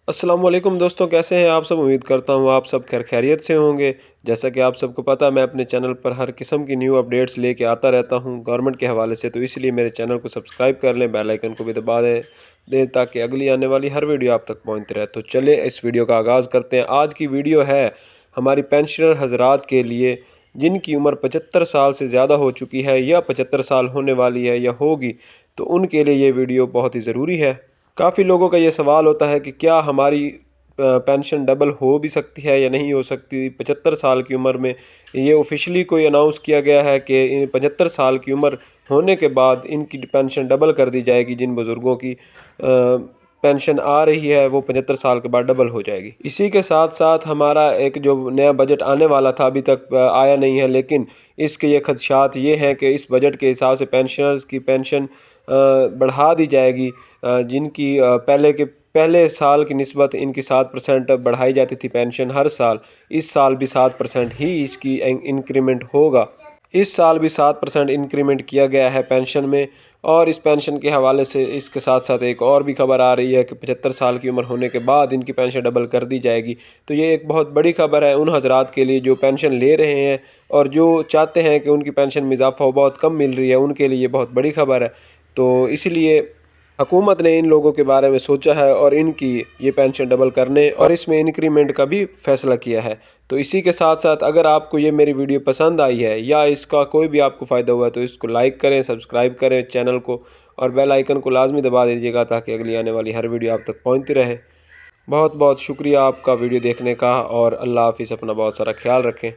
अस्सलाम वालेकुम दोस्तों, कैसे हैं आप सब। उम्मीद करता हूँ आप सब खैर खैरियत से होंगे। जैसा कि आप सबको पता, मैं अपने चैनल पर हर किस्म की न्यू अपडेट्स लेके आता रहता हूँ गवर्नमेंट के हवाले से, तो इसलिए मेरे चैनल को सब्सक्राइब कर लें, बेल आइकन को भी दबा दें ताकि अगली आने वाली हर वीडियो आप तक पहुँचती रहे। तो चले इस वीडियो का आगाज़ करते हैं। आज की वीडियो है हमारी पेंशनर हजरात के लिए जिनकी उम्र 75 साल से ज़्यादा हो चुकी है या 75 साल होने वाली है या होगी, तो उनके लिए ये वीडियो बहुत ही ज़रूरी है। काफ़ी लोगों का ये सवाल होता है कि क्या हमारी पेंशन डबल हो भी सकती है या नहीं हो सकती 75 साल की उम्र में। ये ऑफिशियली कोई अनाउंस किया गया है कि 75 साल की उम्र होने के बाद इनकी पेंशन डबल कर दी जाएगी। जिन बुज़ुर्गों की पेंशन आ रही है वो 75 साल के बाद डबल हो जाएगी। इसी के साथ साथ हमारा एक जो नया बजट आने वाला था अभी तक आया नहीं है, लेकिन इसके ये खदशात ये हैं कि इस बजट के हिसाब से पेंशनर्स की पेंशन बढ़ा दी जाएगी। जिनकी पहले साल की निस्बत इनकी 7% बढ़ाई जाती थी पेंशन हर साल, इस साल भी 7% ही इसकी इंक्रीमेंट होगा। इस साल भी 7% इंक्रीमेंट किया गया है पेंशन में। और इस पेंशन के हवाले से इसके साथ साथ एक और भी खबर आ रही है कि 75 साल की उम्र होने के बाद इनकी पेंशन डबल कर दी जाएगी। तो ये एक बहुत बड़ी खबर है उन हजरात के लिए जो पेंशन ले रहे हैं और जो चाहते हैं कि उनकी पेंशन में इजाफा हो। बहुत कम मिल रही है, उनके लिए बहुत बड़ी खबर है। तो इसलिए हुकूमत ने इन लोगों के बारे में सोचा है और इनकी ये पेंशन डबल करने और इसमें इंक्रीमेंट का भी फ़ैसला किया है। तो इसी के साथ साथ अगर आपको ये मेरी वीडियो पसंद आई है या इसका कोई भी आपको फ़ायदा हुआ है तो इसको लाइक करें, सब्सक्राइब करें चैनल को और बेल आइकन को लाजमी दबा दीजिएगा ताकि अगली आने वाली हर वीडियो आप तक पहुँचती रहे। बहुत बहुत शुक्रिया आपका वीडियो देखने का और अल्लाह हाफिज़। अपना बहुत सारा ख्याल रखें।